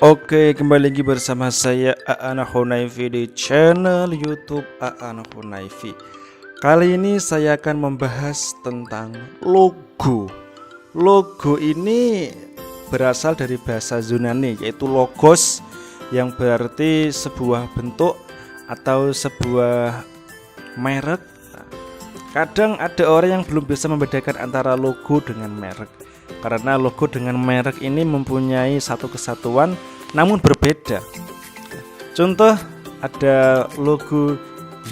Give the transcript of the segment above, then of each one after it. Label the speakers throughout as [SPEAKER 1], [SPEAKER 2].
[SPEAKER 1] Oke, kembali lagi bersama saya Aan Hunayfi di channel YouTube Aan Hunayfi. Kali ini saya akan membahas tentang logo. Logo ini berasal dari bahasa Yunani, yaitu logos, yang berarti sebuah bentuk atau sebuah merek. Kadang ada orang yang belum bisa membedakan antara logo dengan merek, karena logo dengan merek ini mempunyai satu kesatuan namun berbeda. Contoh, ada logo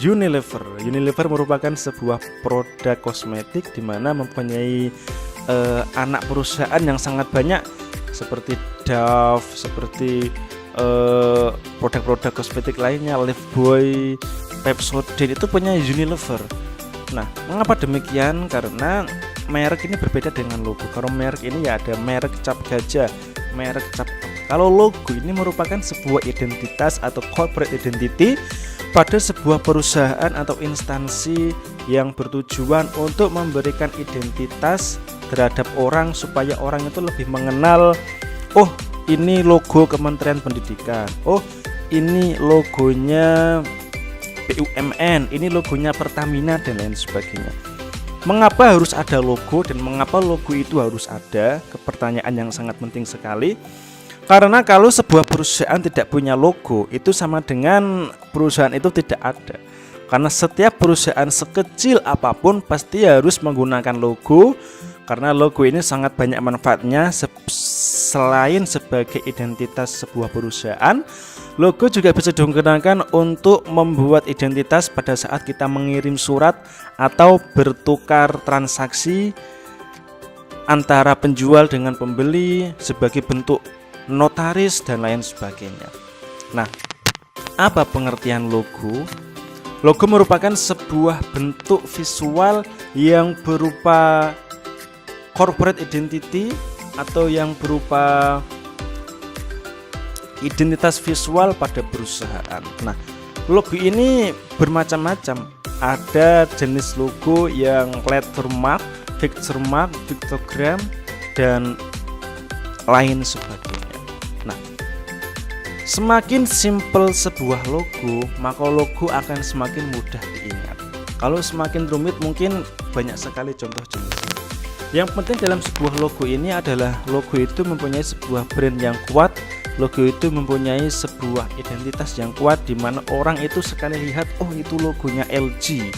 [SPEAKER 1] Unilever. Unilever merupakan sebuah produk kosmetik di mana mempunyai anak perusahaan yang sangat banyak, seperti Dove, seperti produk-produk kosmetik lainnya, Lifebuoy, Pepsodent, itu punya Unilever. Nah, mengapa demikian? Karena merek ini berbeda dengan logo. Kalau merek ini ya ada merek cap gajah, merek cap. Kalau logo ini merupakan sebuah identitas atau corporate identity pada sebuah perusahaan atau instansi yang bertujuan untuk memberikan identitas terhadap orang supaya orang itu lebih mengenal, oh ini logo Kementerian Pendidikan, oh ini logonya BUMN, ini logonya Pertamina, dan lain sebagainya. Mengapa harus ada logo dan mengapa logo itu harus ada? Pertanyaan yang sangat penting sekali. Karena kalau sebuah perusahaan tidak punya logo, itu sama dengan perusahaan itu tidak ada. Karena setiap perusahaan sekecil apapun pasti harus menggunakan logo, karena logo ini sangat banyak manfaatnya. Selain sebagai identitas sebuah perusahaan, logo juga bisa digunakan untuk membuat identitas pada saat kita mengirim surat atau bertukar transaksi antara penjual dengan pembeli, sebagai bentuk notaris dan lain sebagainya. Nah, apa pengertian logo? Logo merupakan sebuah bentuk visual yang berupa corporate identity atau yang berupa identitas visual pada perusahaan. Nah, logo ini bermacam-macam. Ada jenis logo yang lettermark, pictogram, dan lain sebagainya. Nah, semakin simple sebuah logo, maka logo akan semakin mudah diingat. Kalau semakin rumit, mungkin banyak sekali contoh jenisnya. Yang penting dalam sebuah logo ini adalah logo itu mempunyai sebuah brand yang kuat. Logo itu mempunyai sebuah identitas yang kuat, di mana orang itu sekali lihat, oh itu logonya LG,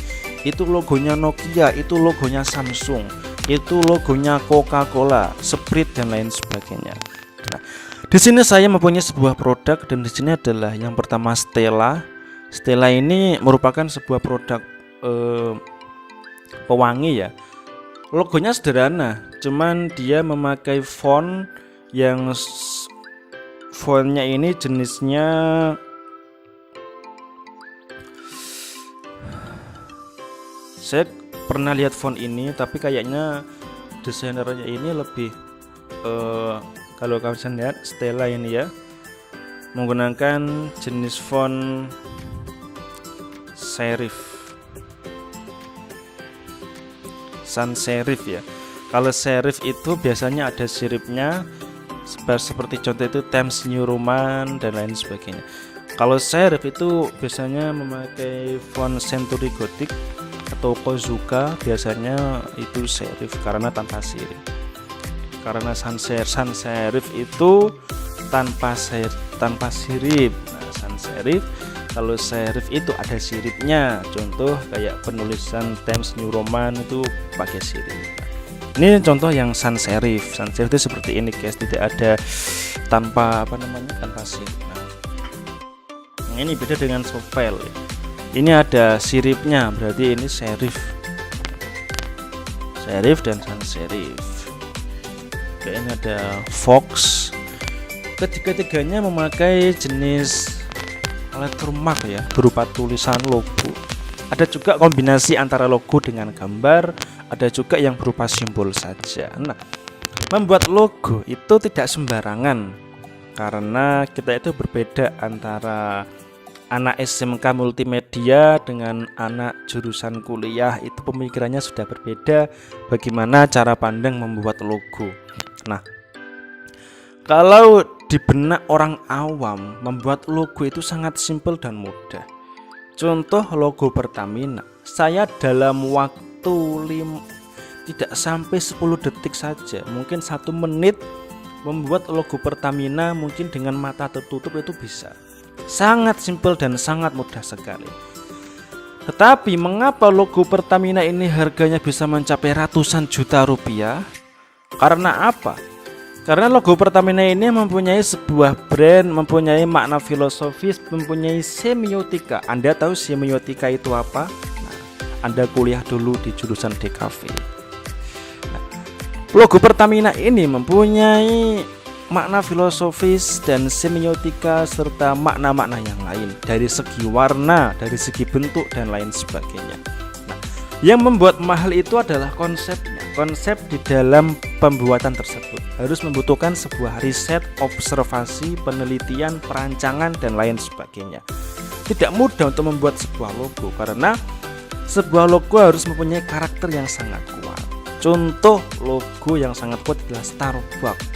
[SPEAKER 1] itu logonya Nokia, itu logonya Samsung, itu logonya Coca-Cola, Sprite, dan lain sebagainya. Nah, di sini saya mempunyai sebuah produk, dan di sini adalah yang pertama Stella. Stella ini merupakan sebuah produk pewangi ya. Logonya sederhana, cuman dia memakai font yang fontnya ini jenisnya saya pernah lihat font ini, tapi kayaknya desainernya ini lebih kalau kalian lihat Stella ini ya, menggunakan jenis font serif, sans serif ya. Kalau serif itu biasanya ada siripnya, seperti contoh itu Times New Roman dan lain sebagainya. Kalau serif itu biasanya memakai font Century Gothic atau Kozuka, biasanya itu serif karena tanpa sirip. Karena sans serif itu tanpa sirip. Nah, sans serif, kalau serif itu ada siripnya. Contoh kayak penulisan Times New Roman itu pakai sirip. Ini contoh yang sans serif. Sans serif itu seperti ini guys, tidak ada tanpa sirip. Nah, ini beda dengan soft file. Ini ada siripnya, berarti ini serif. Serif dan sans serif. Oke, ini ada Fox. Ketiga-tiganya memakai jenis lettermark ya, berupa tulisan logo. Ada juga kombinasi antara logo dengan gambar, ada juga yang berupa simbol saja. Nah, membuat logo itu tidak sembarangan, karena kita itu berbeda antara anak SMK multimedia dengan anak jurusan kuliah. Itu pemikirannya sudah berbeda bagaimana cara pandang membuat logo. Nah, kalau di benak orang awam membuat logo itu sangat simpel dan mudah. Contoh logo Pertamina, saya dalam waktu tidak sampai 10 detik saja, mungkin 1 menit membuat logo Pertamina mungkin dengan mata tertutup itu bisa. Sangat simpel dan sangat mudah sekali. Tetapi mengapa logo Pertamina ini harganya bisa mencapai ratusan juta rupiah? Karena apa? Karena logo Pertamina ini mempunyai sebuah brand, mempunyai makna filosofis, mempunyai semiotika. Anda tahu semiotika itu apa? Nah, Anda kuliah dulu di jurusan DKV. Nah, logo Pertamina ini mempunyai makna filosofis dan semiotika serta makna-makna yang lain dari segi warna, dari segi bentuk dan lain sebagainya. Nah, yang membuat mahal itu adalah konsepnya. Konsep di dalam pembuatan tersebut harus membutuhkan sebuah riset, observasi, penelitian, perancangan dan lain sebagainya. Tidak mudah untuk membuat sebuah logo karena sebuah logo harus mempunyai karakter yang sangat kuat. Contoh logo yang sangat kuat adalah Starbucks.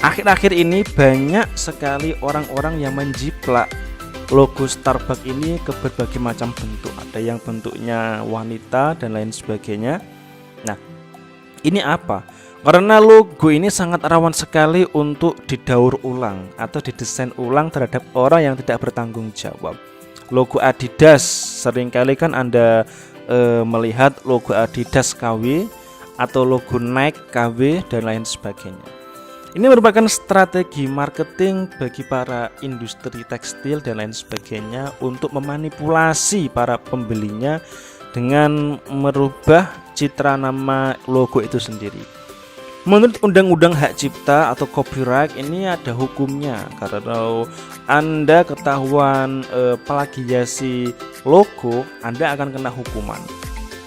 [SPEAKER 1] Akhir-akhir ini banyak sekali orang-orang yang menjiplak logo Starbucks ini ke berbagai macam bentuk. Ada yang bentuknya wanita dan lain sebagainya. Nah, ini apa? Karena logo ini sangat rawan sekali untuk didaur ulang atau didesain ulang terhadap orang yang tidak bertanggung jawab. Logo Adidas, seringkali kan Anda melihat logo Adidas KW atau logo Nike KW dan lain sebagainya. Ini merupakan strategi marketing bagi para industri tekstil dan lain sebagainya untuk memanipulasi para pembelinya dengan merubah citra nama logo itu sendiri. Menurut Undang-Undang Hak Cipta atau Copyright ini ada hukumnya. Kalau Anda ketahuan plagiasi logo, Anda akan kena hukuman.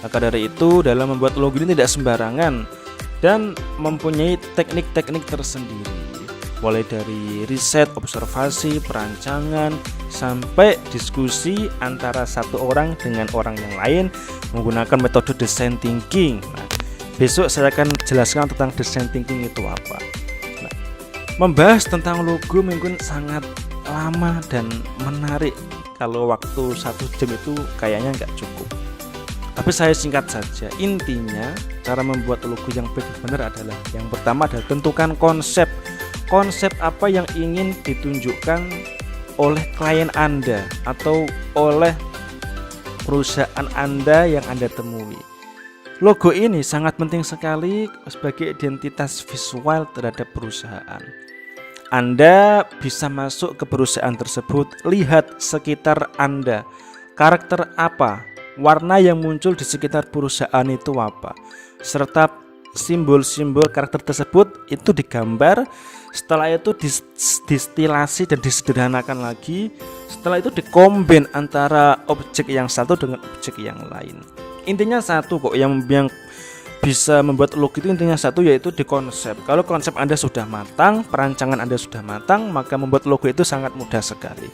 [SPEAKER 1] Maka dari itu dalam membuat logo ini tidak sembarangan dan mempunyai teknik-teknik tersendiri, mulai dari riset, observasi, perancangan, sampai diskusi antara satu orang dengan orang yang lain menggunakan metode design thinking. Nah, besok saya akan jelaskan tentang design thinking itu apa. Nah, membahas tentang logo mungkin sangat lama dan menarik. Kalau waktu 1 jam itu kayaknya nggak cukup. Tapi saya singkat saja. Intinya cara membuat logo yang benar-benar adalah yang pertama adalah tentukan konsep. Konsep apa yang ingin ditunjukkan oleh klien Anda atau oleh perusahaan Anda yang Anda temui. Logo ini sangat penting sekali sebagai identitas visual terhadap perusahaan. Anda bisa masuk ke perusahaan tersebut, lihat sekitar Anda. Karakter apa? Warna yang muncul di sekitar perusahaan itu apa, serta simbol-simbol karakter tersebut itu digambar. Setelah itu distilasi dan disederhanakan lagi. Setelah itu dikombin antara objek yang satu dengan objek yang lain. Intinya satu kok, yang bisa membuat logo itu intinya satu, yaitu di konsep. Kalau konsep Anda sudah matang, perancangan Anda sudah matang, maka membuat logo itu sangat mudah sekali.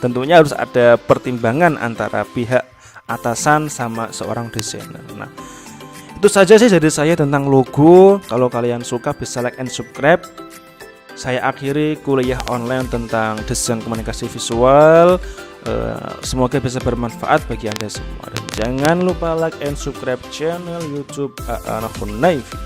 [SPEAKER 1] Tentunya harus ada pertimbangan antara pihak atasan sama seorang desainer. Nah, itu saja sih dari saya tentang logo. Kalau kalian suka bisa like and subscribe. Saya akhiri kuliah online tentang desain komunikasi visual. Semoga bisa bermanfaat bagi Anda semua. Dan jangan lupa like and subscribe channel YouTube A'anahun Naifi.